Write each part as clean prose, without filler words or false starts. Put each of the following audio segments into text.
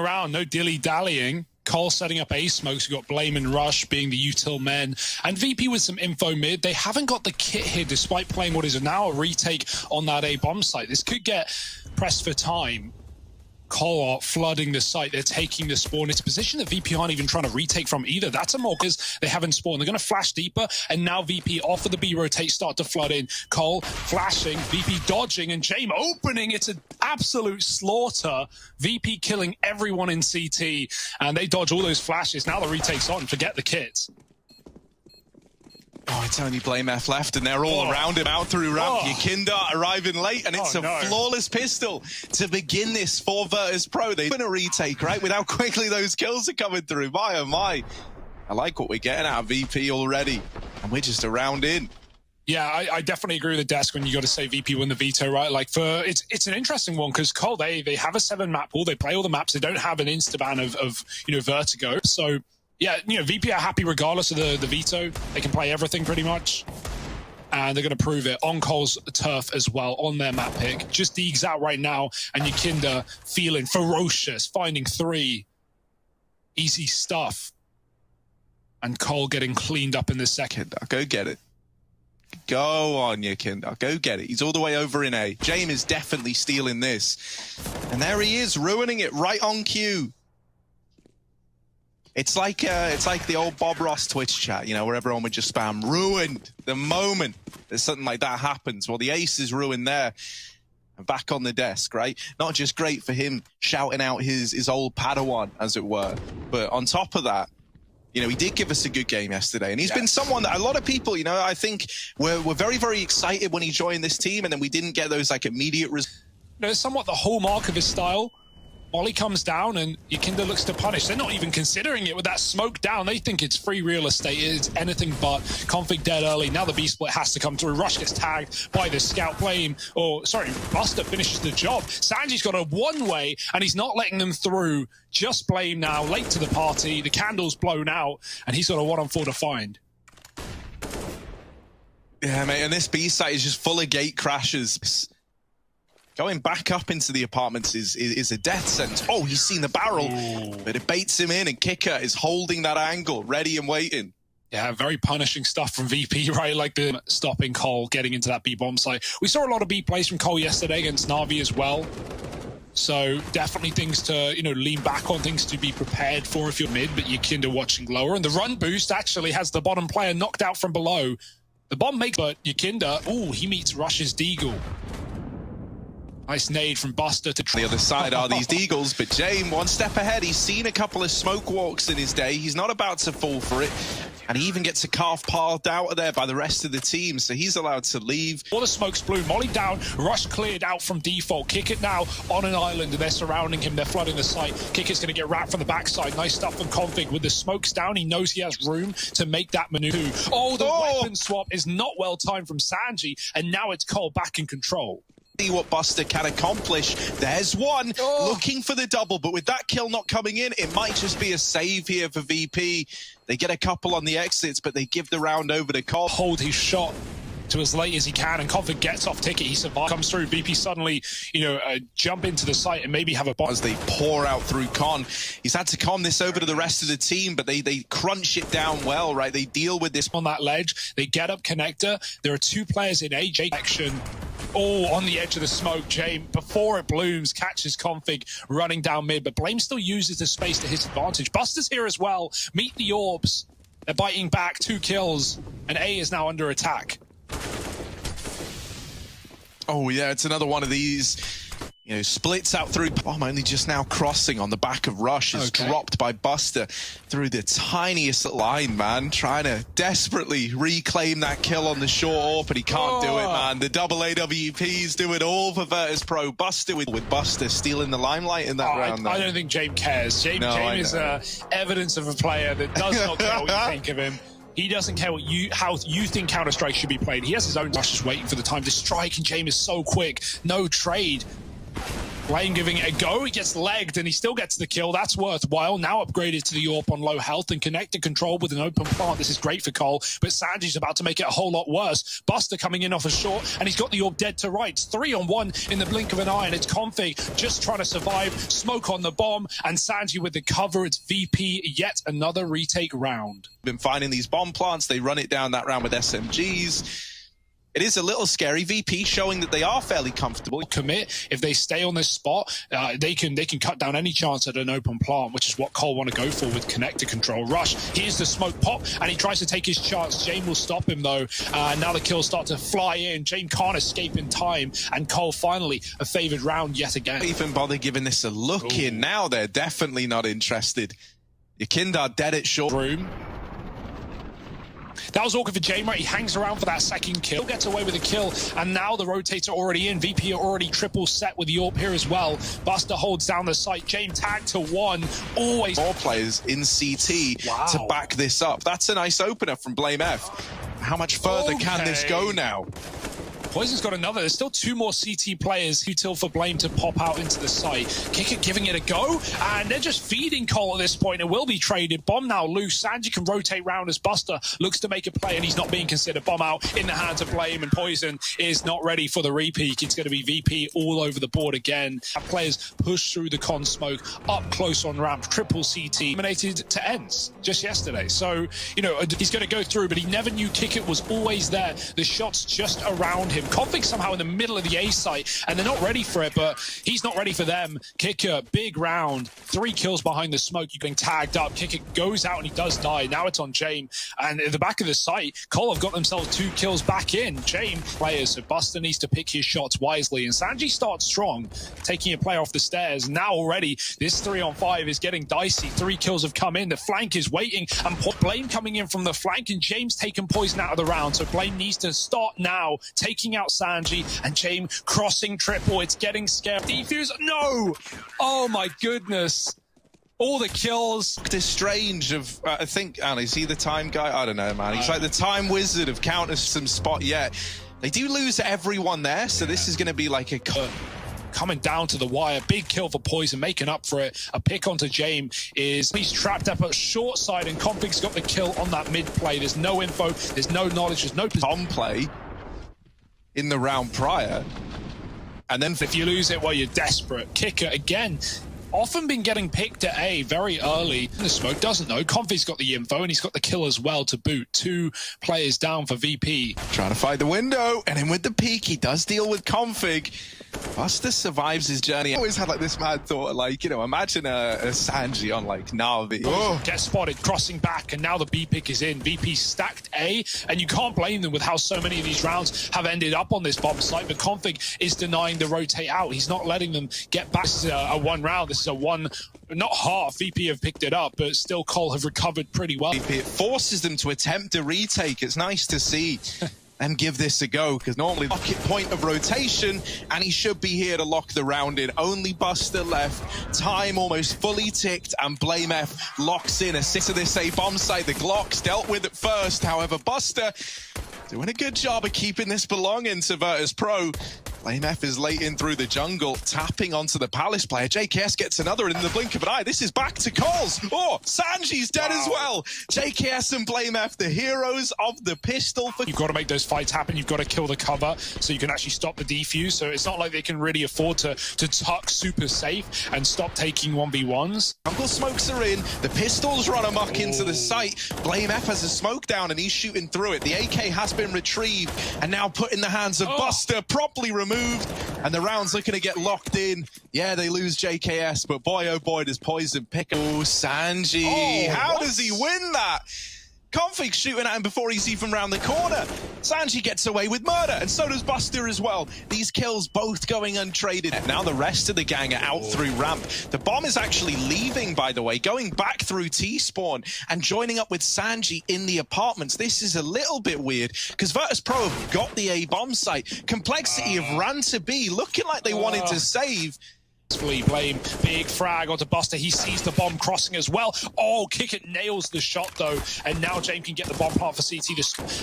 around, no dilly-dallying. Cole setting up A smokes. We've got Blame and Rush being the util men. And VP with some info mid. They haven't got the kit here despite playing what is now a retake on that A bomb site. This could get pressed for time. Cole are flooding the site. They're taking the spawn. It's a position that VP aren't even trying to retake from either. That's a more because they haven't spawned. They're going to flash deeper, and now VP off of the B rotate start to flood in. Cole flashing, VP dodging, and James opening. It's an absolute slaughter. VP killing everyone in CT, and they dodge all those flashes. Now the retake's on. Forget the kits. Oh, it's only Blame F left, and they're all around him out through ramp. Yakinda arriving late, and it's a flawless pistol to begin this for Virtus.pro. They've been a retake, right? With how quickly those kills are coming through. My, oh my. I like what we're getting out of VP already, and we're just around in. Yeah, I definitely agree with the desk when you got to say VP win the veto, right? Like it's an interesting one because Cole, they have a 7-map pool. They play all the maps. They don't have an insta-ban of Vertigo. So yeah, VP are happy regardless of the veto. They can play everything pretty much. And they're going to prove it on Cole's turf as well, on their map pick. Just Deegs out right now, and Yakinda feeling ferocious, finding 3. Easy stuff. And Cole getting cleaned up in the second. Go get it. Go on, Yakinda. Go get it. He's all the way over in A. James is definitely stealing this. And there he is, ruining it right on cue. It's like the old Bob Ross Twitch chat, where everyone would just spam ruined the moment that something like that happens. Well, the ace is ruined there. And back on the desk, right? Not just great for him shouting out his old Padawan, as it were, but on top of that, he did give us a good game yesterday, and he's been someone that a lot of people, I think were very, very excited when he joined this team, and then we didn't get those immediate results. It's somewhat the hallmark of his style. Molly comes down and Yakinda looks to punish. They're not even considering it with that smoke down. They think it's free real estate. It's anything but. Config dead early. Now the B split has to come through. Rush gets tagged by the scout. Buster finishes the job. Sanji's got a one-way and he's not letting them through. Just Blame now, late to the party. The candle's blown out and he's got a 1-on-4 to find. Yeah, mate, and this B site is just full of gate crashes. Going back up into the apartments is a death sentence. Oh, he's seen the barrel, but it baits him in, and Kicker is holding that angle, ready and waiting. Yeah, very punishing stuff from VP, right? Like the stopping Cole, getting into that B bomb site. We saw a lot of B plays from Cole yesterday against Na'Vi as well. So definitely things to, lean back on, things to be prepared for if you're mid, but Yakinda watching lower. And the run boost actually has the bottom player knocked out from below. The bomb makes, but Yakinda, he meets Rush's Deagle. Nice nade from Buster to the other side are these Deagles, but James one step ahead. He's seen a couple of smoke walks in his day. He's not about to fall for it. And he even gets a calf piled out of there by the rest of the team, so he's allowed to leave. All the smokes blew. Molly down. Rush cleared out from default. Kick it now on an island, and they're surrounding him. They're flooding the site. Kick is going to get wrapped from the backside. Nice stuff from Config. With the smokes down, he knows he has room to make that maneuver. The weapon swap is not well timed from Sanji, and now it's Cole back in control. See what Buster can accomplish. There's one looking for the double, but with that kill not coming in, it might just be a save here for VP. They get a couple on the exits, but they give the round over to Cole. Hold his shot to as late as he can, and Config gets off ticket. He survives, comes through. VP suddenly, jump into the site and maybe have a bomb. As they pour out through Con, he's had to con this over to the rest of the team, but they crunch it down well, right? They deal with this on that ledge. They get up connector. There are 2 players in A. Action. On the edge of the smoke, James, before it blooms, catches Config running down mid, but Blame still uses the space to his advantage. Buster's here as well. Meet the orbs. They're biting back, 2 kills, and A is now under attack. Oh yeah, it's another one of these, splits out through. I'm only just now crossing on the back of Rush. Is dropped by Buster through the tiniest line, man. Trying to desperately reclaim that kill on the short AWP, but he can't do it, man. The double AWPs do it all for Virtus.pro. Buster with Buster stealing the limelight in that round. I don't think James cares. James is evidence of a player that does not care what you think of him. He doesn't care how you think Counter-Strike should be played. He has his own Rush just waiting for the time to strike, and James is so quick. No trade. Blame giving it a go. He gets legged and he still gets the kill. That's worthwhile. Now upgraded to the AWP on low health and connected control with an open plant. This is great for Cole, but Sanji's about to make it a whole lot worse. Buster coming in off a short, and he's got the AWP dead to rights. 3-on-1 in the blink of an eye, and it's Config just trying to survive. Smoke on the bomb, and Sanji with the cover. It's VP, yet another retake round. Been finding these bomb plants. They run it down that round with SMGs. It is a little scary. VP showing that they are fairly comfortable. Commit. If they stay on this spot, they can cut down any chance at an open plant, which is what Cole want to go for with connector control. Rush. Here's the smoke pop, and he tries to take his chance. Jame will stop him though. Now the kills start to fly in. Jame can't escape in time, and Cole finally a favored round yet again. Even bother giving this a look in. Now they're definitely not interested. Yakindar dead at short. Room. That was awkward for Jame. He hangs around for that second kill, gets away with a kill, and now the rotator already in. VP are already triple set with the AWP here as well. Buster holds down the site. Jame tagged to one. Always more players in CT to back this up. That's a nice opener from Blame F. How much further can this go now? Poison's got another. There's still 2 more CT players who till for Blame to pop out into the site. Kicker giving it a go, and they're just feeding Cole at this point. It will be traded. Bomb now loose. Sanji can rotate round as Buster looks to make a play, and he's not being considered. Bomb out in the hands of Blame, and Poison is not ready for the repeat. It's going to be VP all over the board again. Players push through the con smoke, up close on ramp, triple CT, eliminated to ends just yesterday. So, you know, he's going to go through, but he never knew Kicker was always there. The shot's just around him. Config somehow in the middle of the A site, and they're not ready for it, but he's not ready for them. Kicker, big round, 3 kills behind the smoke. You're getting tagged up. Kicker goes out and he does die. Now it's on Jame, and at the back of the site, Cole have got themselves 2 kills back in. Jame players, so Buster needs to pick his shots wisely, and Sanji starts strong, taking a player off the stairs. Now already, this 3-on-5 is getting dicey. 3 kills have come in. The flank is waiting, and Blame coming in from the flank, and James taking Poison out of the round, so Blame needs to start now, taking out Sanji, and Jame crossing triple. It's getting scary. Defuse, no! Oh my goodness. All the kills. It's strange of, I think, Anna, is he the time guy? I don't know, man. He's like the time wizard of counter some spot yet. They do lose everyone there, so this is going to be like a cut. Coming down to the wire. Big kill for Poison, making up for it. A pick onto Jame is he's trapped up at short side, and Config's got the kill on that mid play. There's no info, there's no knowledge, there's no on play in the round prior. And then if you lose it, well, you're desperate. Kicker again. Often been getting picked at A very early. The smoke doesn't know. Config's got the info, and he's got the kill as well to boot. 2 players down for VP. Trying to find the window, and in with the peek, he does deal with Config. Buster survives his journey. I always had like this mad thought, like, you know, imagine a Sanji on like Na'Vi. Oh. Gets spotted, crossing back, and now the B pick is in. VP stacked A, and you can't blame them with how so many of these rounds have ended up on this bomb site, but Config is denying the rotate out. He's not letting them get back. This is a 1 round. This is a 1, not half. VP have picked it up, but still Cole have recovered pretty well. VP, it forces them to attempt a retake. It's nice to see them give this a go, because normally the point of rotation, and he should be here to lock the round in. Only Buster left. Time almost fully ticked, and Blame F locks in. Assist to this A bomb site. The Glocks dealt with it first. However, Buster doing a good job of keeping this belonging to Virtus.pro. Blame F is late in through the jungle, tapping onto the Palace player. JKS gets another in the blink of an eye. This is back to Coles. Oh, Sanji's dead as well. JKS and Blame F, the heroes of the pistol. You've got to make those fights happen. You've got to kill the cover so you can actually stop the defuse. So it's not like they can really afford to tuck super safe and stop taking 1v1s. Jungle smokes are in. The pistols run amok into the site. Blame F has a smoke down, and he's shooting through it. The AK has been retrieved and now put in the hands of Buster, properly removed, and the round's looking to get locked in. Yeah, they lose JKS, but boy, oh boy, does Poison pick. Oh, Sanji. How does he win that? Config shooting at him before he's even round the corner. Sanji gets away with murder, and so does Buster as well. These kills both going untraded. Now the rest of the gang are out through ramp. The bomb is actually leaving, by the way, going back through T-spawn and joining up with Sanji in the apartments. This is a little bit weird, because Virtus.pro have got the A bomb site. Complexity have ran to B, looking like they wanted to save. Blame, big frag onto Buster. He sees the bomb crossing as well. Oh, Kick It nails the shot though, and now James can get the bomb part for CT,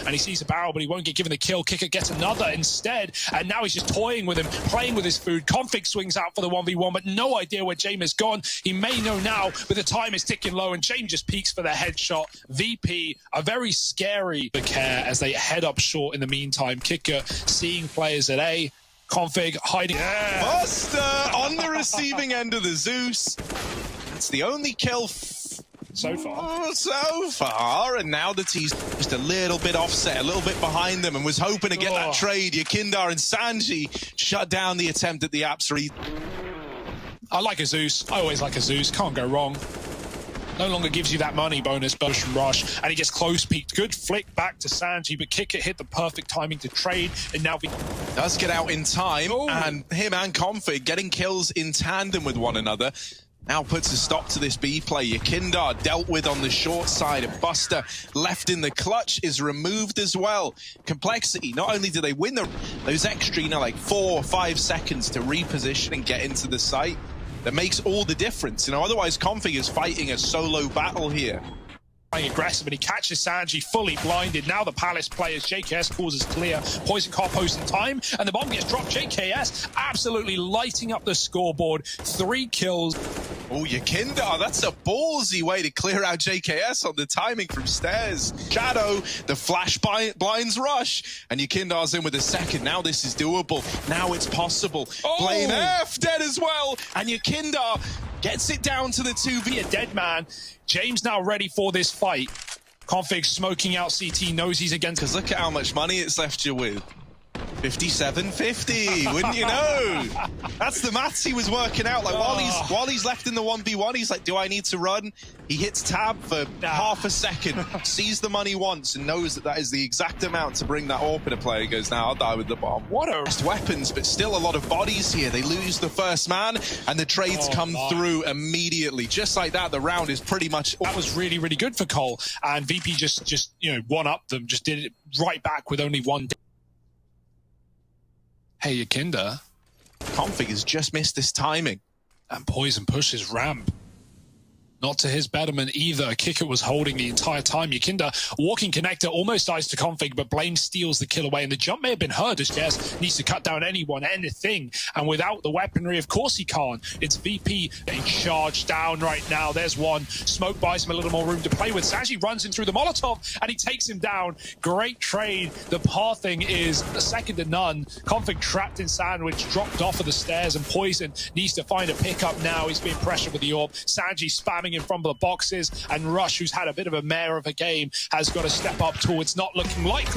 and he sees the barrel, but he won't get given the kill. Kick It gets another instead, and now he's just toying with him, playing with his food. Config swings out for the 1v1, but no idea where James has gone. He may know now, but the time is ticking low, and James just peeks for the headshot. VP are very scary to care as they head up short in the meantime. Kicker seeing players at A. Config hiding. Yeah. Buster on the receiving end of the Zeus. That's the only kill so far. And now that he's just a little bit offset, a little bit behind them, and was hoping to get that trade. Yakindar and Sanji shut down the attempt at the Apps. I like a Zeus. I always like a Zeus. Can't go wrong. No longer gives you that money bonus, Bush and Rush, and he gets close peeked. Good flick back to Sanji, but Kick It hit the perfect timing to trade, and now does get out in time, and him and Config getting kills in tandem with one another. Now puts a stop to this B play. Yakindar dealt with on the short side, and Buster left in the clutch is removed as well. Complexity, not only do they win those extra, like 4 or 5 seconds to reposition and get into the site, that makes all the difference. Otherwise Config is fighting a solo battle here. Aggressive, and he catches Sanji fully blinded. Now the Palace players, JKS causes clear. Poison car post in time, and the bomb gets dropped. JKS absolutely lighting up the scoreboard. 3 kills. Oh, Yakindar, that's a ballsy way to clear out JKS on the timing from stairs. Shadow, the flash blinds Rush, and Yakindar's in with a second. Now this is doable. Now it's possible. Blame F dead as well, and Yakindar gets it down to the 2v. A dead man. James now ready for this fight. Config smoking out CT, knows he's against. Because look at how much money it's left you with. 57.50, wouldn't you know? That's the maths he was working out. Like while he's left in the 1v1, he's like, do I need to run? He hits tab for half a second, sees the money once, and knows that is the exact amount to bring that AWP. A player goes, now I'll die with the bomb. What a best weapons, but still a lot of bodies here. They lose the first man, and the trades come through immediately. Just like that, the round is pretty much. That was really, really good for Cole, and VP just one-upped them, just did it right back with only one. Hey, Yakinda. Config has just missed this timing. And Poison pushes ramp. Not to his betterment either. Kick It was holding the entire time. Yakinda, walking connector, almost dies to Config, but Blame steals the kill away. And the jump may have been heard as Jess needs to cut down anyone, anything. And without the weaponry, of course he can't. It's VP getting charged down right now. There's one. Smoke buys him a little more room to play with. Sanji runs in through the Molotov, and he takes him down. Great trade. The pathing is second to none. Config trapped in sandwich, dropped off of the stairs, and Poison needs to find a pickup now. He's being pressured with the AWP. Sanji spamming in front of the boxes, and Rush, who's had a bit of a mare of a game, has got to step up toward. It's not looking likely.